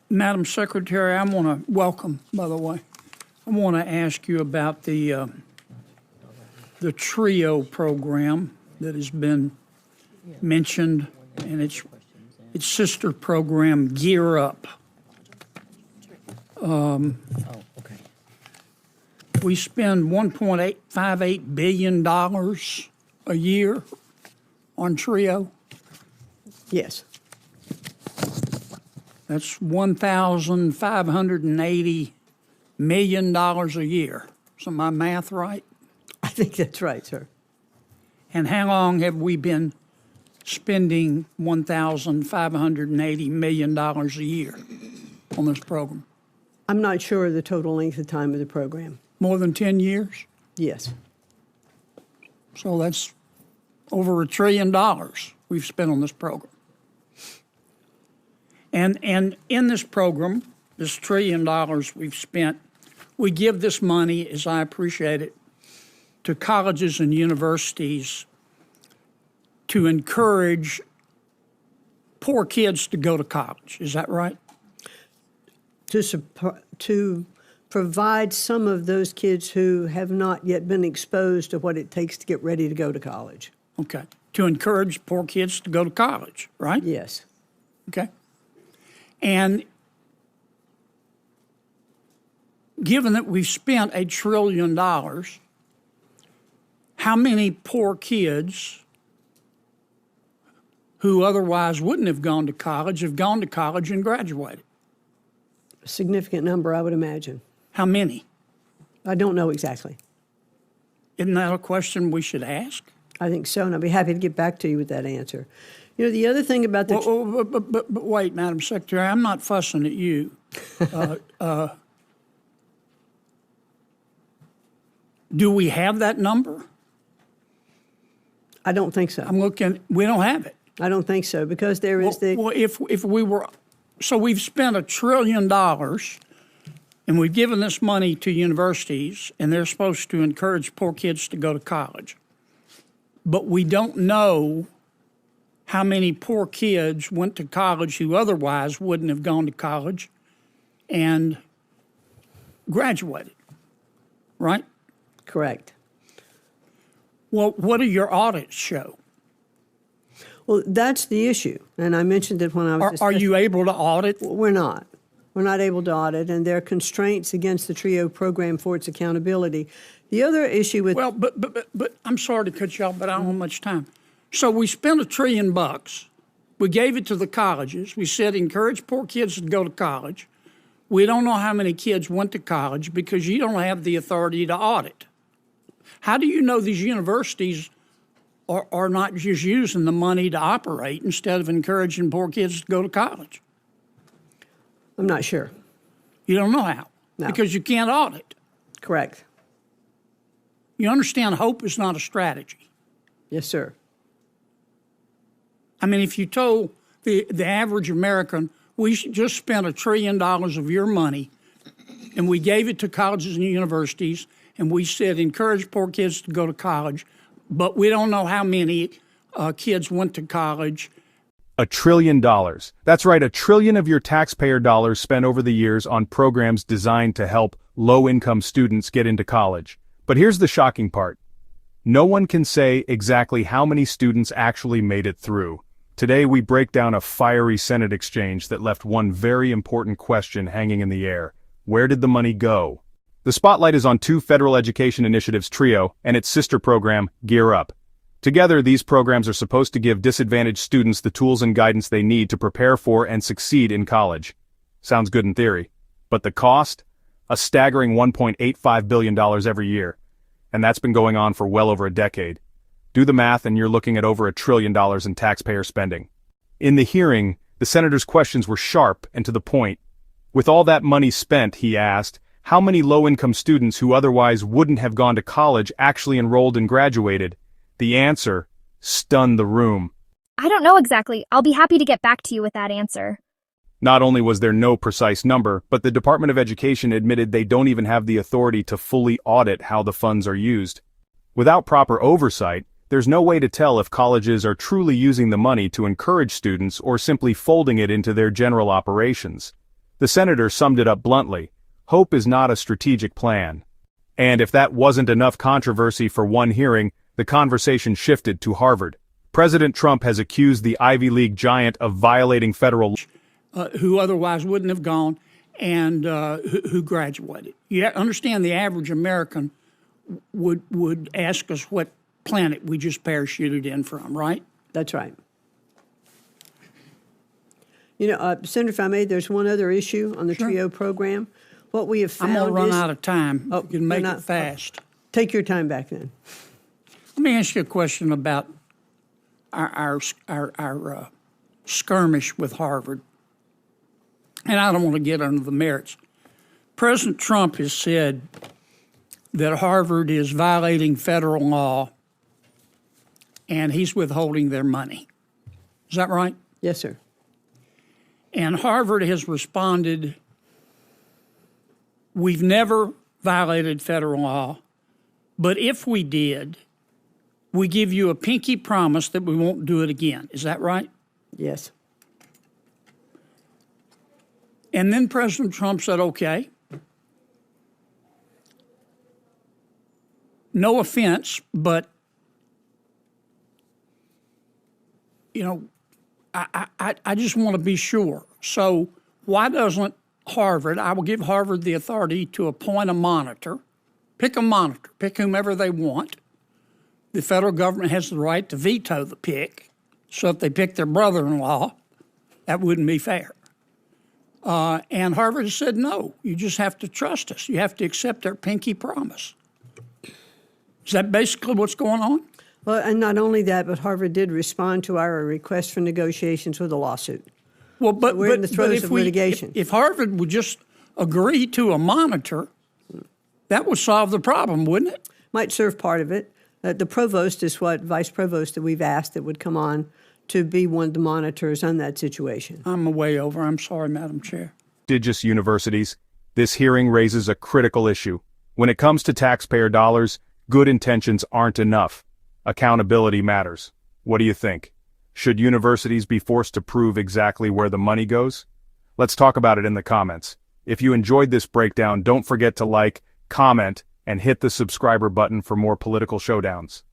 Madam Secretary, I want to welcome, by the way, I want to ask you about the TRIO program that has been mentioned, and its sister program, Gear Up. We spend $1.58 billion a year on TRIO. Yes. That's $1,580 million a year. Is my math right? I think that's right, sir. And how long have we been spending $1,580 million a year on this program? I'm not sure of the total length of time of the program. More than 10 years? Yes. So that's over $1 trillion we've spent on this program. And in this program, this $1 trillion we've spent, we give this money, as I appreciate it, to colleges and universities to encourage poor kids to go to college. Is that right? To provide some of those kids who have not yet been exposed to what it takes to get ready to go to college. Okay. To encourage poor kids to go to college, right? Yes. Okay. And given that we've spent $1 trillion, how many poor kids who otherwise wouldn't have gone to college have gone to college and graduated? A significant number, I would imagine. How many? I don't know exactly. Isn't that a question we should ask? I think so, and I'd be happy to get back to you with that answer. You know, the other thing about the... But wait, Madam Secretary, I'm not fussing at you. Do we have that number? I don't think so. I'm looking, we don't have it. I don't think so, because there is Well, if we were, so we've spent $1 trillion, and we've given this money to universities, and they're supposed to encourage poor kids to go to college. But we don't know how many poor kids went to college who otherwise wouldn't have gone to college and graduated, right? Correct. Well, what do your audits show? Well, that's the issue, and I mentioned it when I was... Are you able to audit? We're not. We're not able to audit, and there are constraints against the TRIO program for its accountability. The other issue with... Well, but I'm sorry to cut you off, but I don't have much time. So we spent $1 trillion. We gave it to the colleges. We said encourage poor kids to go to college. We don't know how many kids went to college because you don't have the authority to audit. How do you know these universities are not just using the money to operate instead of encouraging poor kids to go to college? I'm not sure. You don't know how? No. Because you can't audit. Correct. You understand hope is not a strategy. Yes, sir. I mean, if you told the average American, we just spent $1 trillion of your money, and we gave it to colleges and universities, and we said encourage poor kids to go to college, but we don't know how many kids went to college. $1 trillion. That's right, $1 trillion of your taxpayer dollars spent over the years on programs designed to help low-income students get into college. But here's the shocking part. No one can say exactly how many students actually made it through. Today we break down a fiery Senate exchange that left one very important question hanging in the air. Where did the money go? The spotlight is on two federal education initiatives, TRIO, and its sister program, Gear Up. Together, these programs are supposed to give disadvantaged students the tools and guidance they need to prepare for and succeed in college. Sounds good in theory. But the cost? A staggering $1.85 billion every year. And that's been going on for well over a decade. Do the math and you're looking at over $1 trillion in taxpayer spending. In the hearing, the senator's questions were sharp and to the point. With all that money spent, he asked, how many low-income students who otherwise wouldn't have gone to college actually enrolled and graduated? The answer stunned the room. I don't know exactly. I'll be happy to get back to you with that answer. Not only was there no precise number, but the Department of Education admitted they don't even have the authority to fully audit how the funds are used. Without proper oversight, there's no way to tell if colleges are truly using the money to encourage students or simply folding it into their general operations. The senator summed it up bluntly: hope is not a strategic plan. And if that wasn't enough controversy for one hearing, the conversation shifted to Harvard. President Trump has accused the Ivy League giant of violating federal who otherwise wouldn't have gone and who graduated. You understand the average American would ask us what planet we just parachuted in from, right? That's right. You know, Senator, if I may, there's one other issue on the TRIO program. What we have found I'm going to run is, out of time. You can make it fast. Take your time back then. Let me ask you a question about our skirmish with Harvard. And I don't want to get into the merits. President Trump has said that Harvard is violating federal law and he's withholding their money. Is that right? Yes, sir. And Harvard has responded, we've never violated federal law, but if we did, we give you a pinky promise that we won't do it again. Is that right? Yes. And then President Trump said, okay, no offense, but, you know, I just want to be sure. So why doesn't Harvard, I will give Harvard the authority to appoint a monitor, pick whomever they want. The federal government has the right to veto the pick. So if they pick their brother-in-law, that wouldn't be fair. And Harvard has said, no, you just have to trust us. You have to accept our pinky promise. Is that basically what's going on? Well, and not only that, but Harvard did respond to our request for negotiations with a lawsuit. Well, but we're in the throes of litigation. If Harvard would just agree to a monitor, that would solve the problem, wouldn't it? Might serve part of it. The provost is what vice provost that we've asked that would come on to be one of the monitors on that situation. I'm way over. I'm sorry, Madam Chair. Prestigious universities, this hearing raises a critical issue. When it comes to taxpayer dollars, good intentions aren't enough. Accountability matters. What do you think? Should universities be forced to prove exactly where the money goes? Let's talk about it in the comments. If you enjoyed this breakdown, don't forget to like, comment, and hit the subscriber button for more political showdowns.